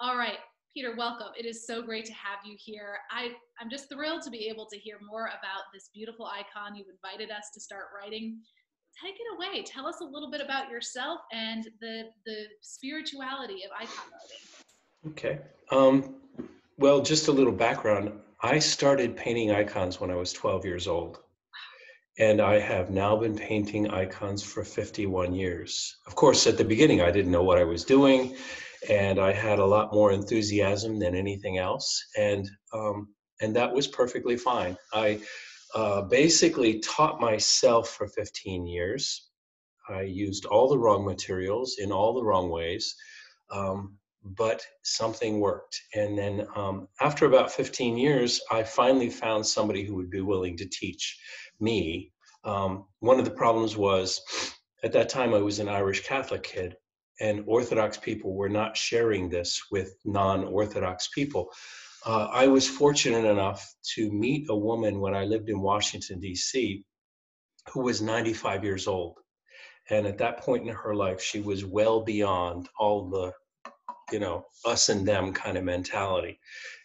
All right, Peter, welcome. It is so great to have you here. I'm just thrilled to be able to hear more about this beautiful icon. You've invited us to start writing. Take it away. Tell us a little bit about yourself and the spirituality of icon writing. Okay. Um, well, just a little background. I started painting icons when I was 12 years old, and I have now been painting icons for 51 years. Of course, at the beginning, I didn't know what I was doing, and I had a lot more enthusiasm than anything else, and that was perfectly fine. I basically taught myself for 15 years. I used all the wrong materials in all the wrong ways. But something worked. And then after about 15 years, I finally found somebody who would be willing to teach me. One of the problems was at that time I was an Irish Catholic kid, and Orthodox people were not sharing this with non-Orthodox people. I was fortunate enough to meet a woman when I lived in Washington, D.C., who was 95 years old. And at that point in her life, she was well beyond all the us and them kind of mentality.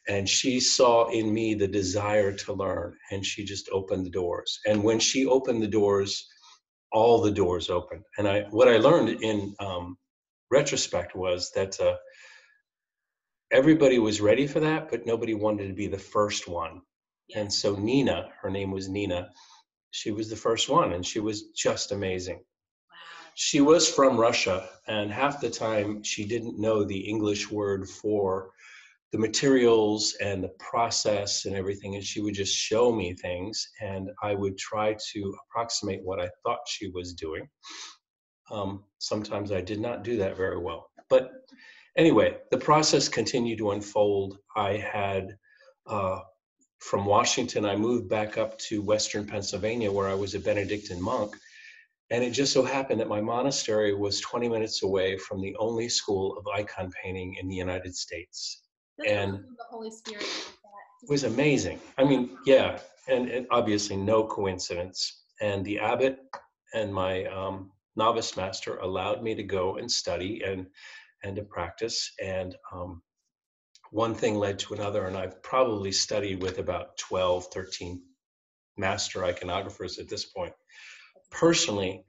And she saw in me the desire to learn, and she just opened the doors. And when she opened the doors, all the doors opened. And what I learned in retrospect was that everybody was ready for that, but nobody wanted to be the first one. Yes. And so Nina, her name was Nina, she was the first one, and she was just amazing. Wow. She was from Russia, and half the time she didn't know the English word for the materials and the process and everything, and she would just show me things, and I would try to approximate what I thought she was doing. Sometimes I did not do that very well. But anyway, the process continued to unfold. I had, from Washington, I moved back up to Western Pennsylvania, where I was a Benedictine monk. And it just so happened that my monastery was 20 minutes away from the only school of icon painting in the United States. That's And the Holy Spirit. it was amazing. I mean, yeah, and obviously no coincidence. And the abbot and my novice master allowed me to go and study and to practice. And one thing led to another, and I've probably studied with about 12, 13 master iconographers at this point. Personally,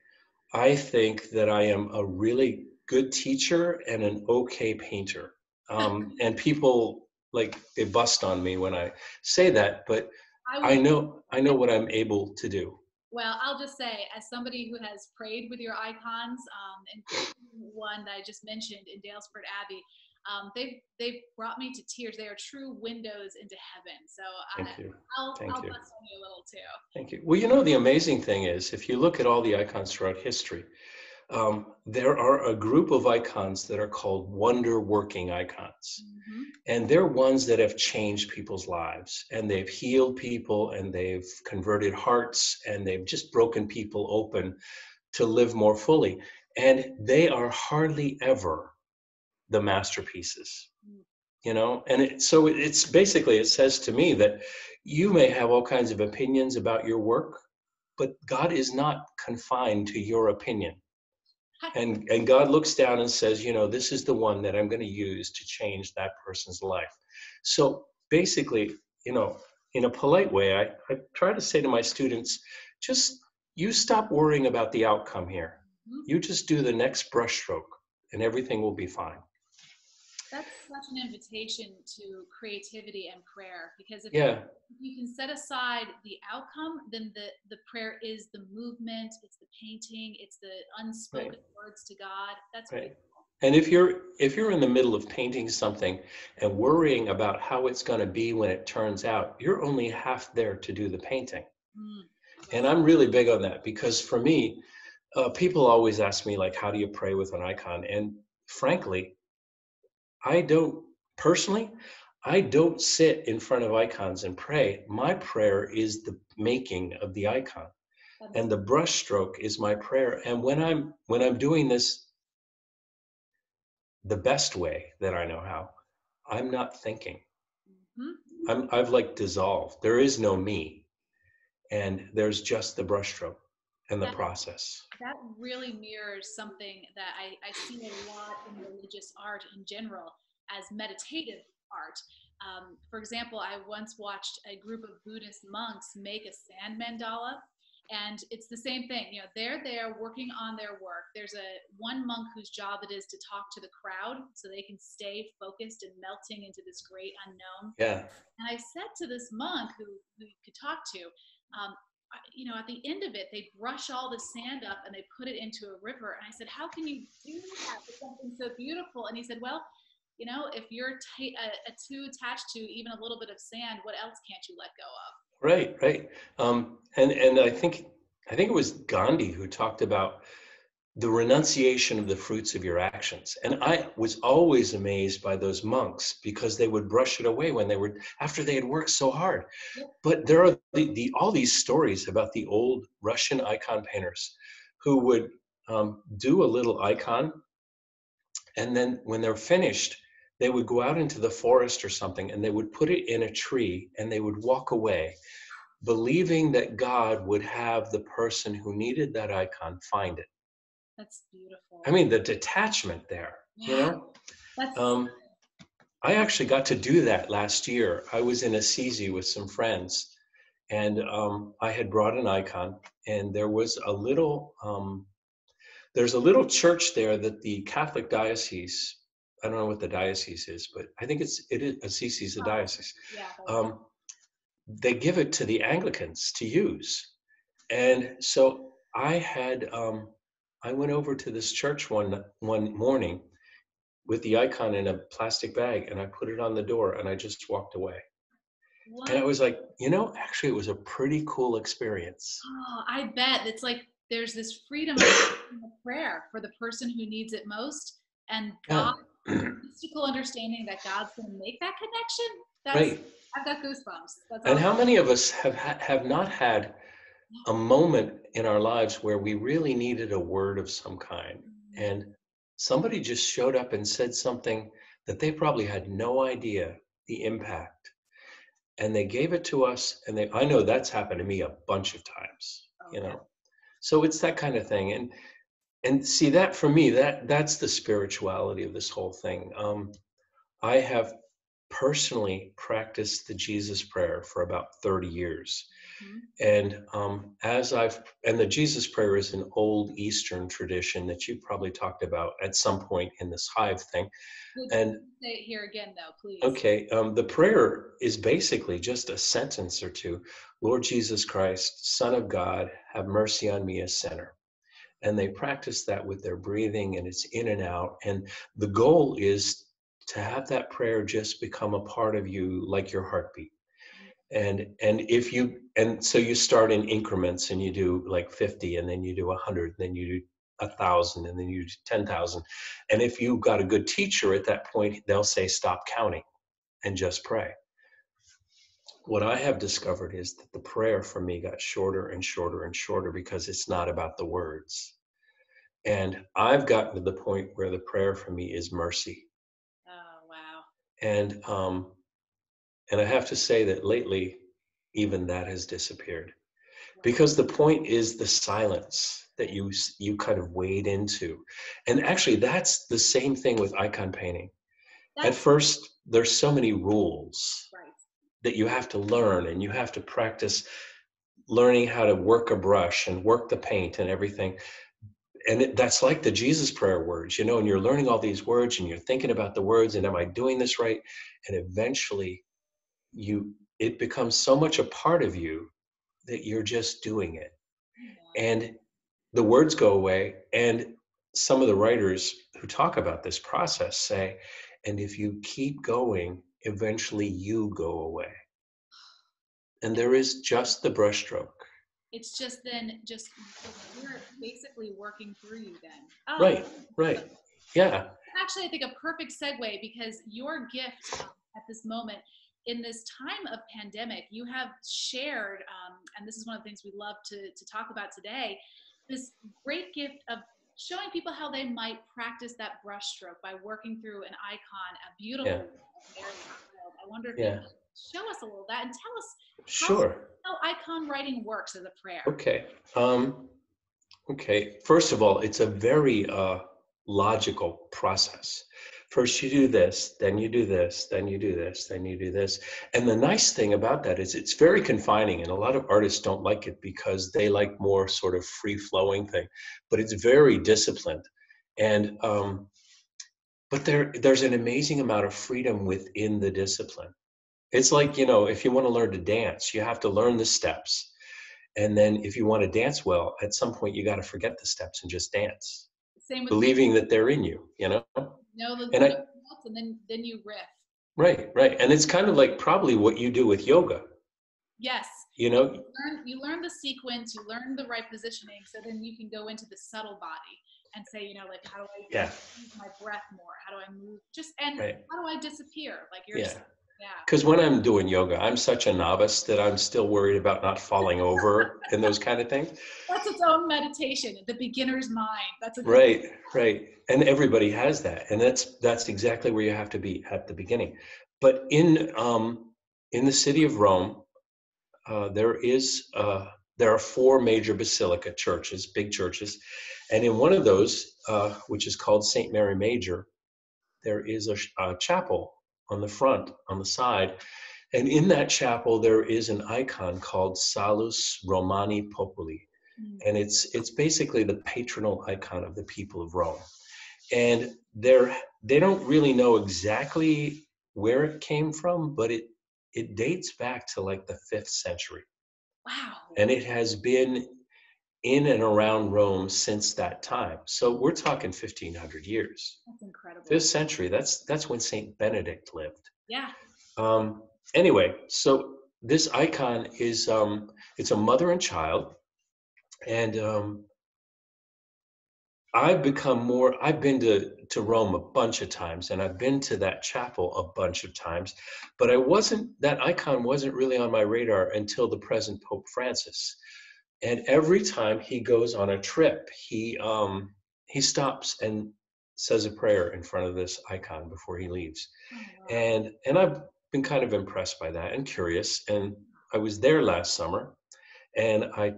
I think that I am a really good teacher and an okay painter. And people they bust on me when I say that, but I know what I'm able to do. Well, I'll just say, as somebody who has prayed with your icons, and one that I just mentioned in Dalesford Abbey, they've brought me to tears. They are true windows into heaven. So Thank you. I'll Thank you. bust on you a little too. Thank you. Well, the amazing thing is, if you look at all the icons throughout history, there are a group of icons that are called wonder-working icons. Mm-hmm. And they're ones that have changed people's lives, and they've healed people, and they've converted hearts, and they've just broken people open to live more fully. And they are hardly ever the masterpieces, And so it's basically, it says to me that you may have all kinds of opinions about your work, but God is not confined to your opinion. And God looks down and says, this is the one that I'm going to use to change that person's life. So basically, in a polite way, I try to say to my students, just you stop worrying about the outcome here. You just do the next brushstroke and everything will be fine. That's such an invitation to creativity and prayer, because if you can set aside the outcome, then the prayer is the movement, it's the painting, it's the unspoken words to God. That's beautiful. And if you're in the middle of painting something and worrying about how it's going to be when it turns out, you're only half there to do the painting. And I'm really big on that, because for me, people always ask me, like, how do you pray with an icon? And frankly, I don't sit in front of icons and pray. My prayer is the making of the icon, and the brush stroke is my prayer. And when I'm doing this the best way that I know how, I'm not thinking. I've dissolved. There is no me, and there's just the brushstroke and the process. That really mirrors something that I see a lot in religious art in general. as meditative art. For example, I once watched a group of Buddhist monks make a sand mandala, and it's the same thing. You know, they're there working on their work. There's one monk whose job it is to talk to the crowd so they can stay focused and melting into this great unknown. Yeah. And I said to this monk who you could talk to, you know, at the end of it, they brush all the sand up and they put it into a river. And I said, how can you do that with something so beautiful? And he said, well, you know, if you're too attached to even a little bit of sand, what else can't you let go of? Right, right. And I think it was Gandhi who talked about the renunciation of the fruits of your actions. And I was always amazed by those monks because they would brush it away when after they had worked so hard. Yep. But there are all these stories about the old Russian icon painters who would do a little icon, and then when they're finished, they would go out into the forest or something and they would put it in a tree and they would walk away, believing that God would have the person who needed that icon find it. That's beautiful. I mean, the detachment there, Yeah. you know? I actually got to do that last year. I was in Assisi with some friends, and I had brought an icon, and there was there's a little church there that the Catholic diocese, I don't know what the diocese is, but I think it is Assisi is a diocese. Yeah. They give it to the Anglicans to use. And so I went over to this church one morning with the icon in a plastic bag, and I put it on the door and I just walked away. What? And I was like, you know, actually it was a pretty cool experience. Oh, I bet. It's like there's this freedom of prayer for the person who needs it most, and God, mystical understanding that God's going to make that connection. Right. I've got goosebumps. That's and awesome. how many of us have not had a moment in our lives where we really needed a word of some kind, and somebody just showed up and said something that they probably had no idea the impact, and they gave it to us, and I know that's happened to me a bunch of times. Okay. You know, so it's that kind of thing. And see, that for me, that's the spirituality of this whole thing. I have personally practiced the Jesus prayer for about 30 years. Mm-hmm. And the Jesus prayer is an old Eastern tradition that you probably talked about at some point in this Hive thing. And say it here again, though, please. Okay, the prayer is basically just a sentence or two. Lord Jesus Christ, Son of God, have mercy on me, a sinner. And they practice that with their breathing, and it's in and out. And the goal is to have that prayer just become a part of you, like your heartbeat. And so you start in increments, and you do like 50, and then you do 100, then you do 1,000, and then you do 10,000. And if you got a good teacher at that point, they'll say stop counting and just pray. What I have discovered is that the prayer for me got shorter and shorter and shorter because it's not about the words. And I've gotten to the point where the prayer for me is mercy. Oh, wow. And I have to say that lately, even that has disappeared, because the point is the silence that you kind of wade into. And actually, that's the same thing with icon painting. At first, there's so many rules that you have to learn, and you have to practice learning how to work a brush and work the paint and everything. And that's like the Jesus prayer words, you know, and you're learning all these words and you're thinking about the words, and am I doing this right? And eventually it becomes so much a part of you that you're just doing it. And the words go away. And some of the writers who talk about this process say, and if you keep going, eventually you go away. And there is just the brushstroke. It's just we're basically working through you then. Oh, Right. Yeah. Actually, I think a perfect segue, because your gift at this moment, in this time of pandemic, you have shared, and this is one of the things we love to talk about today, this great gift of showing people how they might practice that brushstroke by working through an icon, a beautiful Mary child. I wonder if you could show us a little of that and tell us how icon writing works as a prayer. Okay. Okay. First of all, it's a very logical process. First you do this, then you do this, then you do this, then you do this. And the nice thing about that is it's very confining, and a lot of artists don't like it because they like more sort of free-flowing thing, but it's very disciplined. And but there's an amazing amount of freedom within the discipline. It's like, if you want to learn to dance, you have to learn the steps. And then if you want to dance well, at some point you got to forget the steps and just dance, Same with believing that they're in you, the And notes, and then you riff. right. And it's kind of like probably what you do with yoga. Yes. You learn the sequence, you learn the right positioning, so then you can go into the subtle body and say, like, how do I use my breath more? How do I move? How do I disappear? Like you're just, Because when I'm doing yoga, I'm such a novice that I'm still worried about not falling over and those kind of things. That's its own meditation, the beginner's mind. That's right. And everybody has that, and that's exactly where you have to be at the beginning. But in the city of Rome, there are 4 major basilica churches, big churches, and in one of those, which is called St. Mary Major, there is a chapel on the front, on the side, and in that chapel there is an icon called Salus Romani Populi, and it's basically the patronal icon of the people of Rome. And they don't really know exactly where it came from, but it dates back to like the 5th century. Wow. And it has been in and around Rome since that time. So we're talking 1,500 years. That's incredible. 5th century, that's when Saint Benedict lived. Yeah. Anyway, so this icon is, it's a mother and child. And I've been to Rome a bunch of times, and I've been to that chapel a bunch of times, but that icon wasn't really on my radar until the present Pope Francis. And every time he goes on a trip, he stops and says a prayer in front of this icon before he leaves. Oh, wow. And I've been kind of impressed by that and curious. And I was there last summer, and I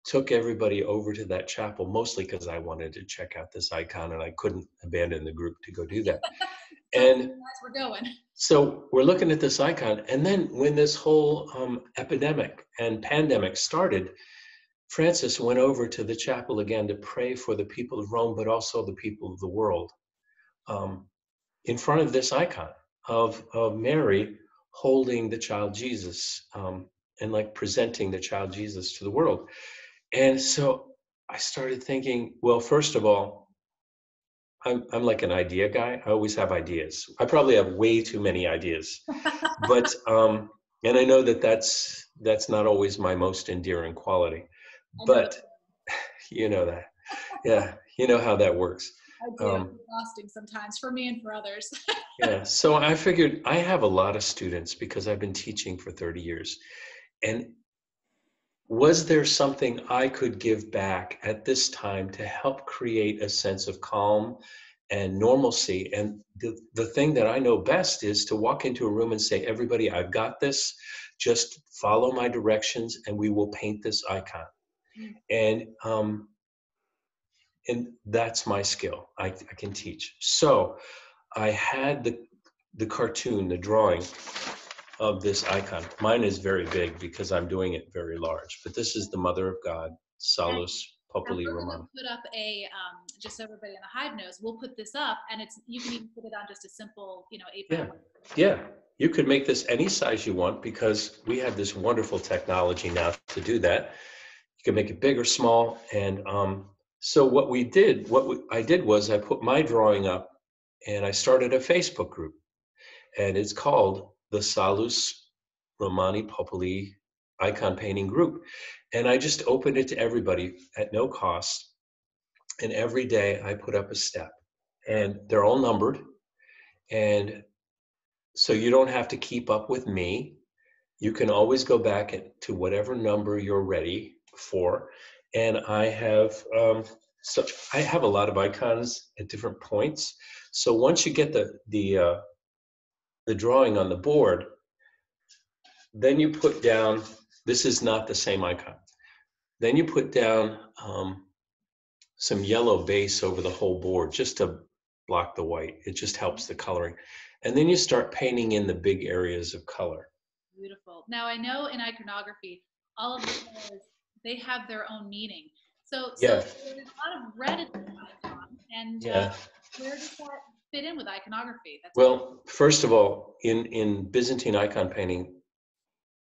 took everybody over to that chapel, mostly because I wanted to check out this icon, and I couldn't abandon the group to go do that. And we're going. So we're looking at this icon, and then when this whole epidemic and pandemic started, Francis went over to the chapel again to pray for the people of Rome, but also the people of the world, in front of this icon of Mary holding the child Jesus, and like presenting the child Jesus to the world. And so I started thinking, well, first of all, I'm like an idea guy. I always have ideas. I probably have way too many ideas, but and I know that's not always my most endearing quality. But you know that, yeah, you know how that works. I do. Exhausting sometimes for me and for others. Yeah, so I figured I have a lot of students because I've been teaching for 30 years, and was there something I could give back at this time to help create a sense of calm and normalcy? And the thing that I know best is to walk into a room and say, everybody, I've got this. Just follow my directions and we will paint this icon. And that's my skill. I can teach. So I had the cartoon, the drawing of this icon. Mine is very big because I'm doing it very large, but this is the Mother of God, Salus Populi Romani. We'll put up just so everybody in the hive knows, we'll put this up, and you can even put it on just a simple, A5. Yeah. You could make this any size you want because we have this wonderful technology now to do that. You can make it big or small. And so what I did was I put my drawing up, and I started a Facebook group, and it's called the Salus Romani Populi Icon Painting Group. And I just opened it to everybody at no cost. And every day I put up a step, and they're all numbered. And so you don't have to keep up with me. You can always go back to whatever number you're ready for. And I have a lot of icons at different points. So once you get the drawing on the board, then you put down, this is not the same icon. Then you put down some yellow base over the whole board just to block the white. It just helps the coloring. And then you start painting in the big areas of color. Beautiful. Now I know in iconography, all of the colors, they have their own meaning. So Yeah. there's a lot of red in the icon, and Yeah. where does that fit in with iconography? Well, first of all, in Byzantine icon painting,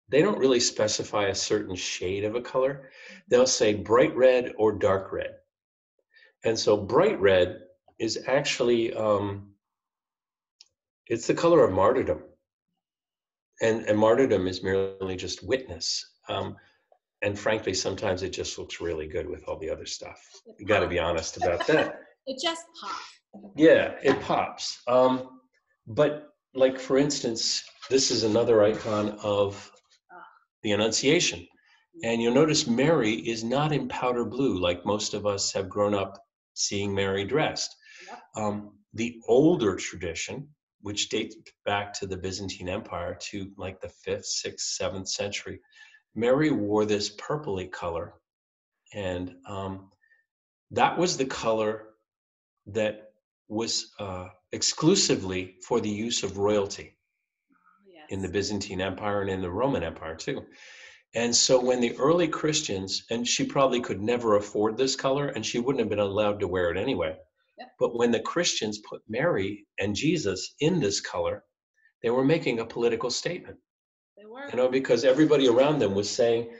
they don't really specify a certain shade of a color. They'll say bright red or dark red. And so bright red is actually, it's the color of martyrdom. And martyrdom is merely just witness. And frankly, sometimes it just looks really good with all the other stuff. You got to be honest about that. It just pops. Yeah, it pops. But like, for instance, this is another icon of the Annunciation. And you'll notice Mary is not in powder blue like most of us have grown up seeing Mary dressed. The older tradition, which dates back to the Byzantine Empire to like the 5th, 6th, 7th century, Mary wore this purpley color. And that was the color that was exclusively for the use of royalty in the Byzantine Empire and in the Roman Empire too. And so when the early Christians, and she probably could never afford this color and she wouldn't have been allowed to wear it anyway. But when the Christians put Mary and Jesus in this color, they were making a political statement. They were. You know, because everybody around them was saying,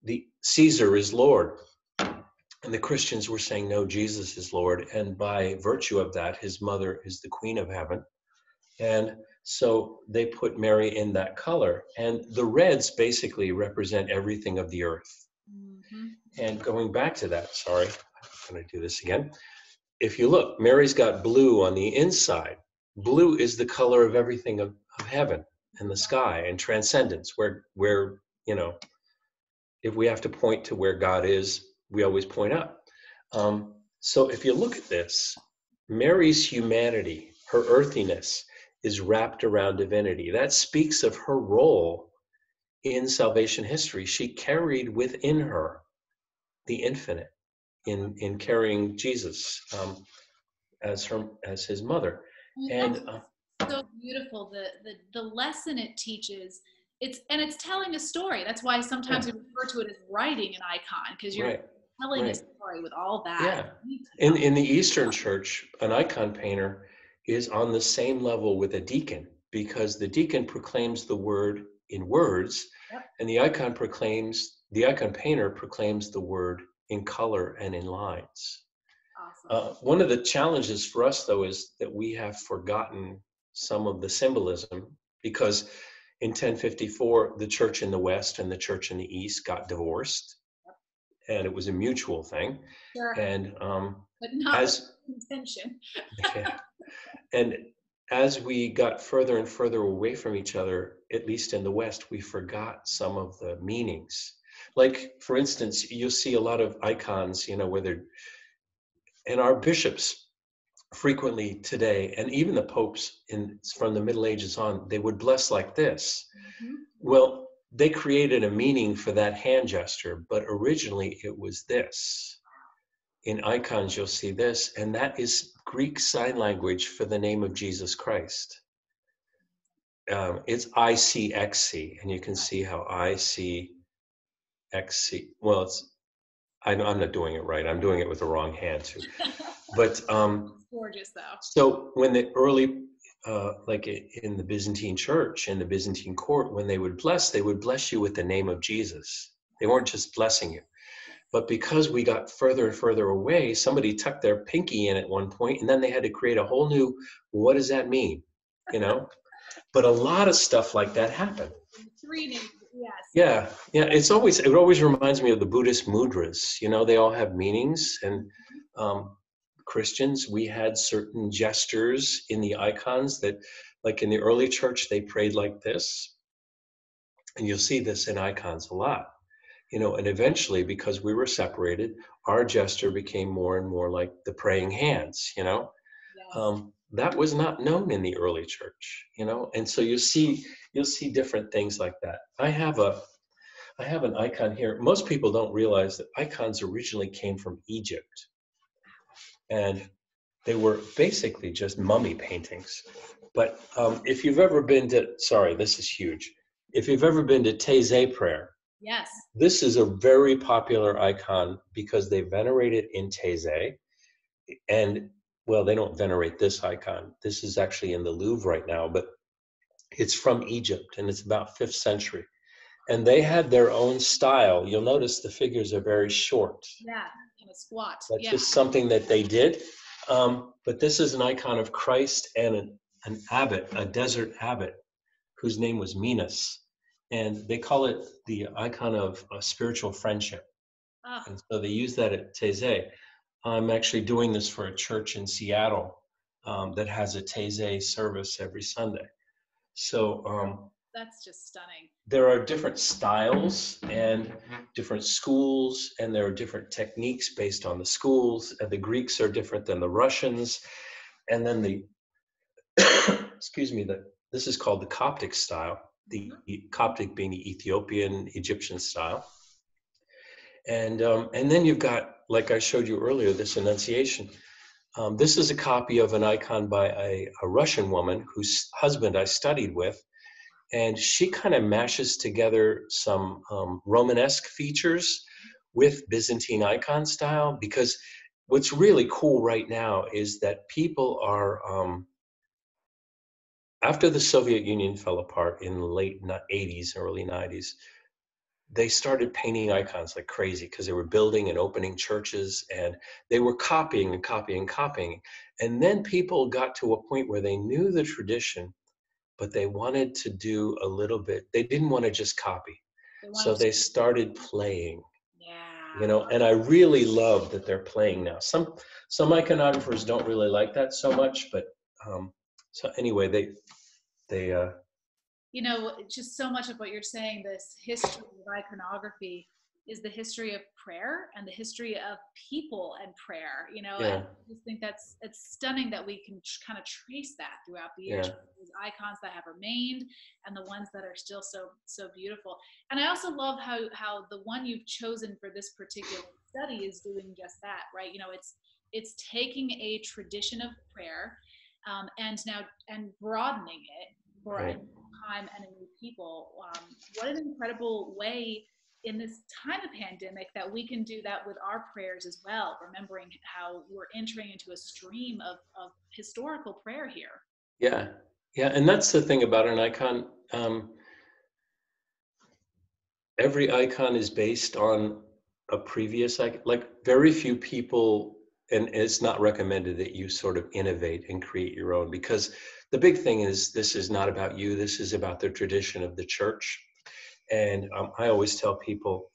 the Caesar is Lord. And the Christians were saying, no, Jesus is Lord. And by virtue of that, his mother is the Queen of Heaven. And so they put Mary in that color. And the reds basically represent everything of the earth. Mm-hmm. And going back to that, sorry, I'm going to do this again. If you look, Mary's got blue on the inside. Blue is the color of everything of heaven and the sky and transcendence, where, you know, if we have to point to where God is, we always point up. So if you look at this, Mary's humanity, her earthiness, is wrapped around divinity. That speaks of her role in salvation history. She carried within her the infinite in carrying Jesus as his mother. And so beautiful, the lesson it teaches. It's telling a story. That's why sometimes we refer to it as writing an icon, because you're telling a story with all that. Yeah. In the Eastern Church, an icon painter is on the same level with a deacon, because the deacon proclaims the word in words, and the icon painter proclaims the word in color and in lines. Awesome. One of the challenges for us, though, is that we have forgotten some of the symbolism, because in 1054, the church in the West and the church in the East got divorced, and it was a mutual thing. Sure. And but not as intention. Yeah. And as we got further and further away from each other, at least in the West, we forgot some of the meanings. Like, for instance, you'll see a lot of icons, you know, where they're, and our bishops frequently today, and even the popes from the Middle Ages on, they would bless like this. Mm-hmm. Well, they created a meaning for that hand gesture, but originally it was this. In icons, you'll see this, and that is Greek Sign Language for the name of Jesus Christ. It's ICXC, and you can see how ICXC, well, I'm not doing it right. I'm doing it with the wrong hand too. But gorgeous though. So when the early, like in the Byzantine church, in the Byzantine court, when they would bless you with the name of Jesus. They weren't just blessing you. But because we got further and further away, somebody tucked their pinky in at one point, and then they had to create a whole new, what does that mean? You know? But a lot of stuff like that happened. 3 names, yes. Yeah. It always reminds me of the Buddhist mudras. You know, they all have meanings. And Christians, we had certain gestures in the icons that, like in the early church, they prayed like this. And you'll see this in icons a lot. You know, and eventually, because we were separated, our gesture became more and more like the praying hands, you know. Yes. That was not known in the early church, you know. And so you'll see different things like that. I have an icon here. Most people don't realize that icons originally came from Egypt. and they were basically just mummy paintings. But if you've ever been to, sorry, this is huge. If you've ever been to Taizé prayer, Yes. this is a very popular icon because they venerate it in Taizé. And, well, they don't venerate this icon. This is actually in the Louvre right now, but it's from Egypt, and it's about 5th century. And they had their own style. You'll notice the figures are very short. Yeah, in a squat. That's Yeah. just something that they did. But this is an icon of Christ and an abbot, a desert abbot, whose name was Minos. And they call it the icon of spiritual friendship. Oh, And so they use that at Taizé. I'm actually doing this for a church in Seattle that has a Taizé service every Sunday. So that's just stunning. there are different styles and different schools, and there are different techniques based on the schools. And the Greeks are different than the Russians. And then the, excuse me, this is called the Coptic style, the Coptic being the Ethiopian, Egyptian style. And then you've got, like I showed you earlier, this Annunciation. This is a copy of an icon by a Russian woman whose husband I studied with. And she kind of mashes together some Romanesque features with Byzantine icon style, because what's really cool right now is that people are, after the Soviet Union fell apart in the late 80s, early 90s, they started painting icons like crazy because they were building and opening churches, and they were copying and copying and copying. And then people got to a point where they knew the tradition, but they wanted to do a little bit. They didn't want to just copy. So they started playing. Yeah. And I really love that they're playing now. Some iconographers don't really like that so much, but so anyway, they just so much of what you're saying, this history of iconography is the history of prayer and the history of people and prayer, Yeah. And I just think it's stunning that we can kind of trace that throughout the years. Yeah. These icons that have remained and the ones that are still so beautiful. And I also love how the one you've chosen for this particular study is doing just that, right? It's taking a tradition of prayer and broadening it for Right. a new time and a new people. What an incredible way in this time of pandemic that we can do that with our prayers as well, remembering how we're entering into a stream of historical prayer here. Yeah. Yeah. And that's the thing about an icon. Every icon is based on a previous icon. Like, very few people, and it's not recommended that you sort of innovate and create your own, because the big thing is, this is not about you. This is about the tradition of the church. And I always tell people,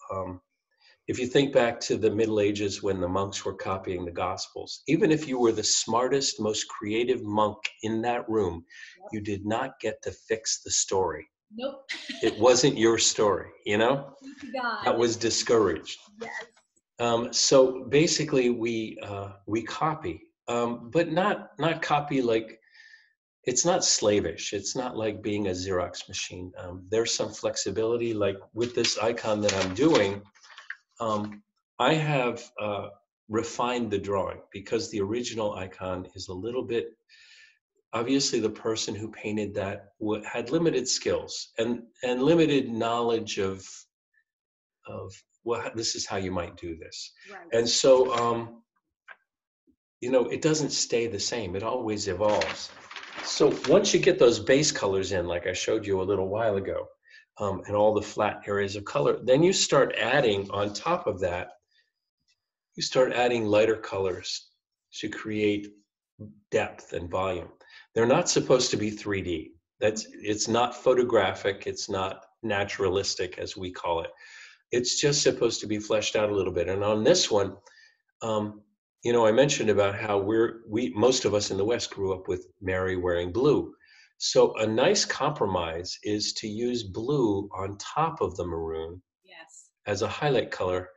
if you think back to the Middle Ages when the monks were copying the Gospels, even if you were the smartest, most creative monk in that room, you did not get to fix the story. Nope. It wasn't your story, God. That was discouraged. Yes. So basically, we copy, but not copy like, it's not slavish. It's not like being a Xerox machine. There's some flexibility. Like with this icon that I'm doing, I have refined the drawing because the original icon is a little bit, obviously the person who painted that had limited skills and limited knowledge of well, this is how you might do this. Right. And so, it doesn't stay the same. It always evolves. So once you get those base colors in, like I showed you a little while ago, and all the flat areas of color, then you start adding on top of that, you start adding lighter colors to create depth and volume. They're not supposed to be 3D. It's not photographic. It's not naturalistic, as we call it. It's just supposed to be fleshed out a little bit. And on this one, I mentioned about how most of us in the West grew up with Mary wearing blue. So a nice compromise is to use blue on top of the maroon. Yes. As a highlight color.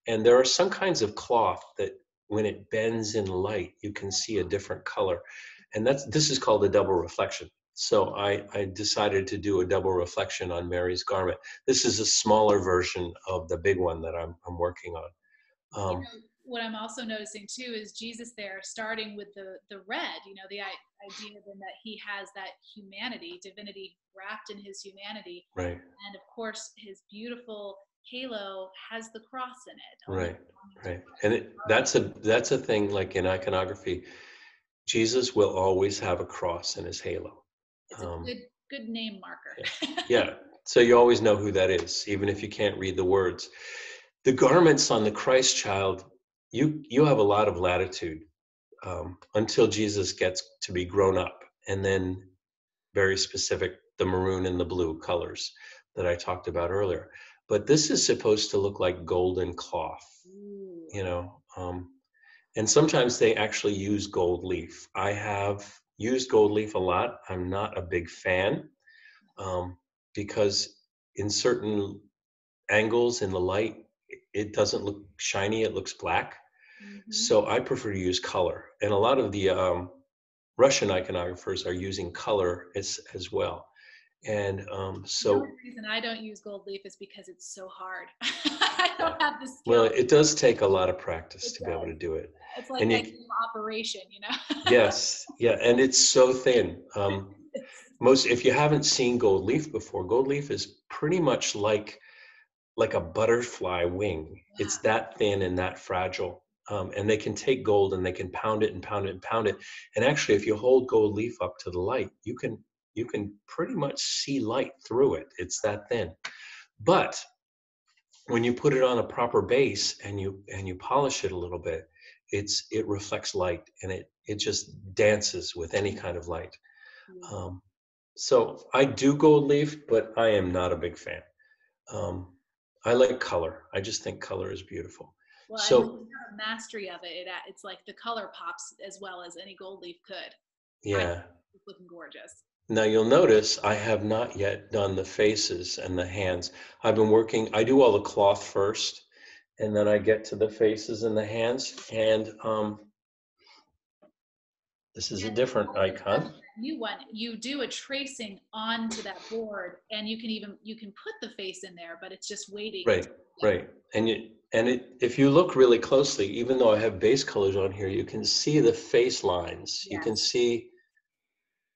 And there are some kinds of cloth that when it bends in light, you can see a different color. And this is called a double reflection. So I decided to do a double reflection on Mary's garment. This is a smaller version of the big one that I'm working on. what I'm also noticing too is Jesus there, starting with the red, the idea then that he has that humanity, divinity wrapped in his humanity. Right. And of course, his beautiful halo has the cross in it. Right. Right. And that's a thing, like in iconography, Jesus will always have a cross in his halo. It's a good name marker. Yeah. So you always know who that is, even if you can't read the words. The garments on the Christ child, you have a lot of latitude until Jesus gets to be grown up, and then very specific, the maroon and the blue colors that I talked about earlier. But this is supposed to look like golden cloth, and sometimes they actually use gold leaf. I have used gold leaf a lot. I'm not a big fan because in certain angles in the light, it doesn't look shiny, it looks black. Mm-hmm. So I prefer to use color. And a lot of the Russian iconographers are using color as well. And so the only reason I don't use gold leaf is because it's so hard. I don't have the skill. Well, it does take a lot of practice to be able to do it. It's like an operation, Yes, yeah, and it's so thin. If you haven't seen gold leaf before, gold leaf is pretty much like a butterfly wing. Wow. It's that thin and that fragile. And they can take gold and they can pound it and pound it and pound it. And actually, if you hold gold leaf up to the light, you can pretty much see light through it. It's that thin. But when you put it on a proper base and you polish it a little bit, it reflects light, and it just dances with any kind of light. So I do gold leaf, but I am not a big fan. I like color. I just think color is beautiful. Well, so you have a mastery of it. It's like the color pops as well as any gold leaf could. Yeah. It's looking gorgeous. Now you'll notice I have not yet done the faces and the hands. I do all the cloth first, and then I get to the faces and the hands. And this is a different icon. New one. You do a tracing onto that board, and you can put the face in there, but it's just waiting. Right. If you look really closely, even though I have base colors on here, you can see the face lines. Yes. You can see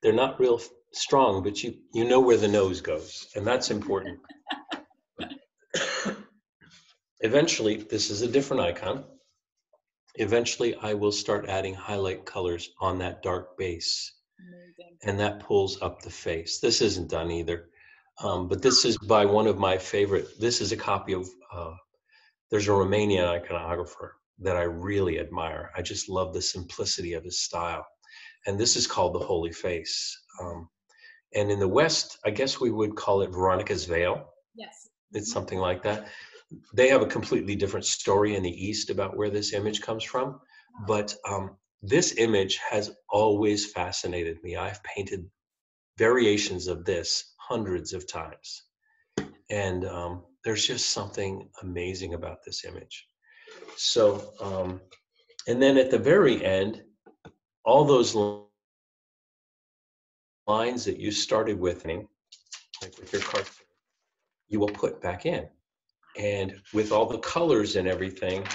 they're not real strong, but you know where the nose goes, and that's important. Eventually, this is a different icon. Eventually, I will start adding highlight colors on that dark base. Amazing. And that pulls up the face. This isn't done either, but this is by one of my favorite. This is a copy of, there's a Romanian iconographer that I really admire. I just love the simplicity of his style. And this is called the Holy Face. And in the West, I guess we would call it Veronica's Veil. Yes. It's something like that. They have a completely different story in the East about where this image comes from. But this image has always fascinated me. I've painted variations of this hundreds of times. And there's just something amazing about this image. So, and then at the very end, all those lines that you started with, like with your card, you will put back in. And with all the colors and everything,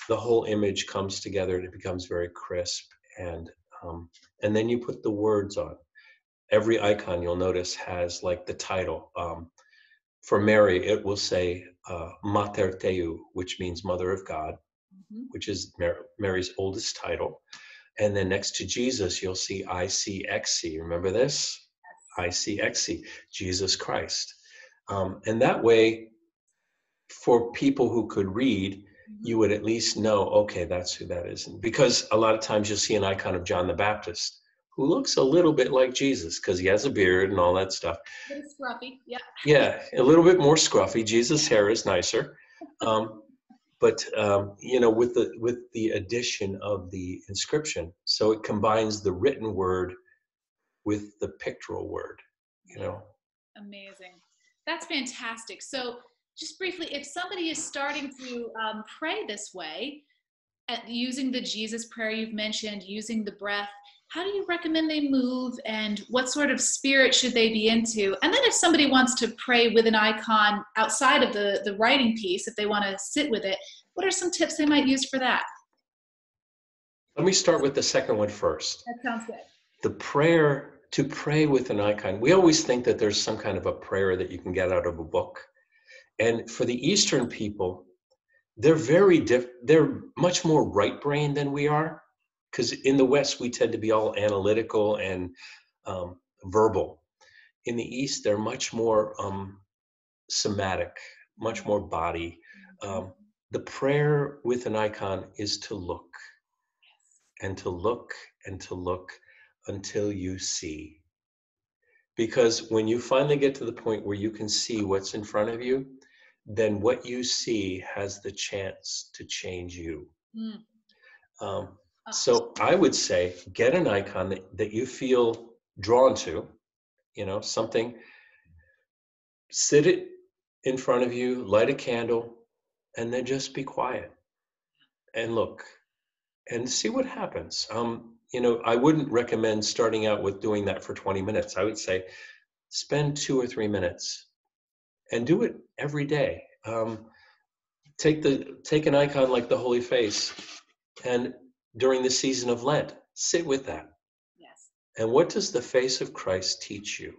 the whole image comes together and it becomes very crisp. And then you put the words on. Every icon, you'll notice, has like the title. For Mary, it will say Mater Dei, which means Mother of God, which is Mary's oldest title. And then next to Jesus, you'll see ICXC. Remember this? ICXC, Jesus Christ. And that way, for people who could read, you would at least know, okay, that's who that is. Because a lot of times you'll see an icon of John the Baptist, who looks a little bit like Jesus because he has a beard and all that stuff. A little scruffy, yeah. Yeah, a little bit more scruffy. Jesus' hair is nicer. But with the addition of the inscription, so it combines the written word with the pictorial word, Amazing. That's fantastic. So just briefly, if somebody is starting to pray this way, using the Jesus prayer you've mentioned, using the breath, how do you recommend they move, and what sort of spirit should they be into? And then if somebody wants to pray with an icon outside of the writing piece, if they want to sit with it, What are some tips they might use for that? Let me start with the second one first. That sounds good. To pray with an icon. We always think that there's some kind of a prayer that you can get out of a book. And for the Eastern people, they're much more right-brained than we are, because in the West we tend to be all analytical and verbal. In the East, they're much more somatic, much more body. The prayer with an icon is to look and to look and to look until you see. Because when you finally get to the point where you can see what's in front of you, then what you see has the chance to change you. So I would say get an icon that you feel drawn to, something, sit it in front of you, light a candle, and then just be quiet and look and see what happens. I wouldn't recommend starting out with doing that for 20 minutes. I would say spend 2 or 3 minutes and do it every day. Take an icon like the Holy Face, and during the season of Lent, sit with that. Yes. And what does the face of Christ teach you?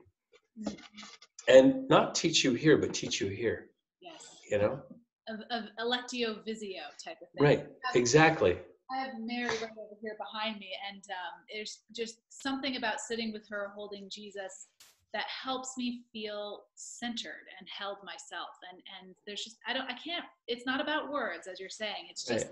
And not teach you here, but teach you here. Yes. Of electio visio type of thing. Right, exactly. I have Mary right over here behind me, and there's just something about sitting with her holding Jesus that helps me feel centered and held myself. And there's just, it's not about words, as you're saying. It's just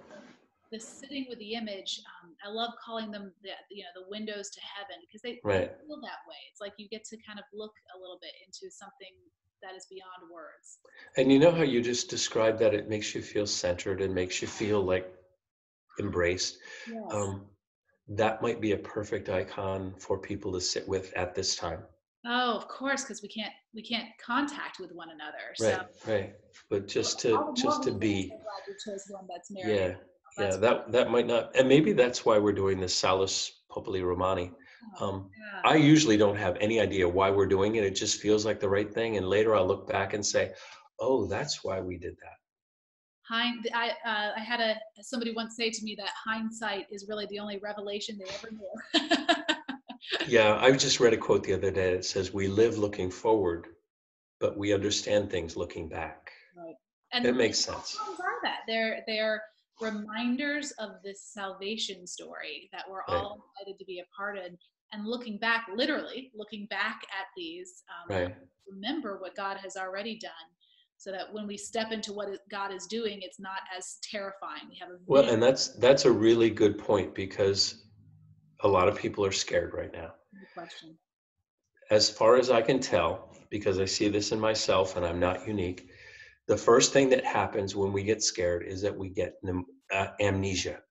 the sitting with the image. I love calling them the windows to heaven, because they feel that way. It's like you get to kind of look a little bit into something that is beyond words. And you know how you just described that it makes you feel centered and makes you feel like embraced. Yes. That might be a perfect icon for people to sit with at this time. Oh, of course, because we can't contact with one another. Right. But just to be. I'm glad you chose one that's Mary. Yeah. That might not, and maybe that's why we're doing this Salus, Populi, Romani. I usually don't have any idea why we're doing it. It just feels like the right thing, and later I'll look back and say, "Oh, that's why we did that." I had somebody once say to me that hindsight is really the only revelation they ever knew. Yeah, I just read a quote the other day that says, "We live looking forward, but we understand things looking back." Right, and it makes sense. What are that? They're reminders of this salvation story that we're all invited to be a part of, and looking back, literally looking back at these, remember what God has already done, so that when we step into what God is doing, it's not as terrifying. We have a well, and that's a really good point, because a lot of people are scared right now. Good question. As far as I can tell, because I see this in myself and I'm not unique, the first thing that happens when we get scared is that we get amnesia.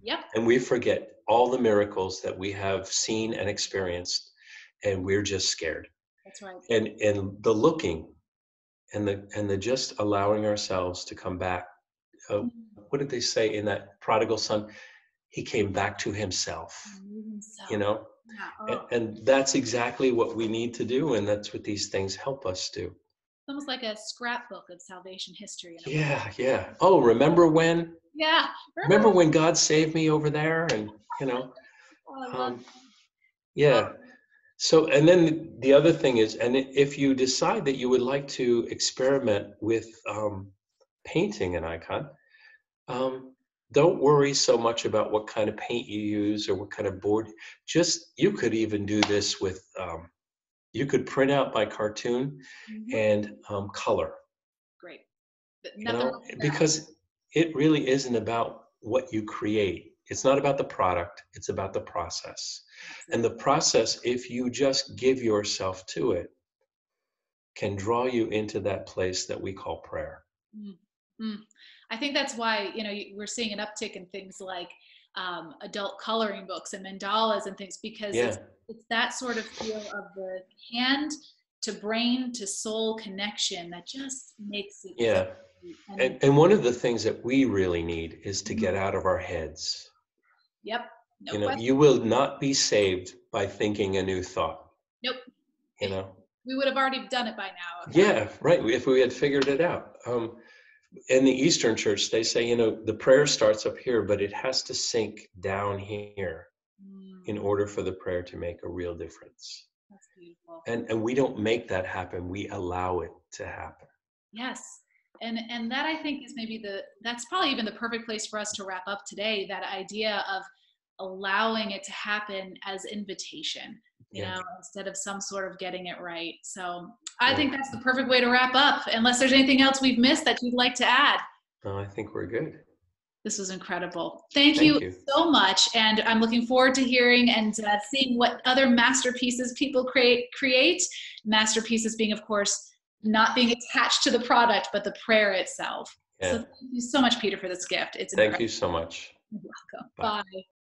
Yep. And we forget all the miracles that we have seen and experienced, and we're just scared. That's right. And the looking and the just allowing ourselves to come back. What did they say in that prodigal son? He came back to himself. Yeah. And that's exactly what we need to do, and that's what these things help us do. It's almost like a scrapbook of salvation history. Yeah. Oh, remember when? Yeah. Remember when God saved me over there? And, yeah. So, and then the other thing is, and if you decide that you would like to experiment with painting an icon, don't worry so much about what kind of paint you use or what kind of board. You could even do this with, you could print out by cartoon and color. Great. Because it really isn't about what you create. It's not about the product. It's about the process. And the process, if you just give yourself to it, can draw you into that place that we call prayer. I think that's why, we're seeing an uptick in things like adult coloring books and mandalas and things, because it's that sort of feel of the hand to brain to soul connection that just makes it. Yeah. And one of the things that we really need is to get out of our heads. Yep. You will not be saved by thinking a new thought. Nope. We would have already done it by now. Yeah, right. If we had figured it out. in the Eastern Church, they say, you know, the prayer starts up here, but it has to sink down here in order for the prayer to make a real difference. That's beautiful. And we don't make that happen. We allow it to happen. Yes. And that, I think, is maybe that's probably even the perfect place for us to wrap up today, that idea of allowing it to happen as invitation, you know, instead of some sort of getting it right. So I think that's the perfect way to wrap up, unless there's anything else we've missed that you'd like to add. No, I think we're good. This was incredible. Thank you so much. And I'm looking forward to hearing and seeing what other masterpieces people create. Masterpieces being, of course, not being attached to the product, but the prayer itself. So thank you so much, Peter, for this gift. It's incredible. Thank you so much. You're welcome. Bye.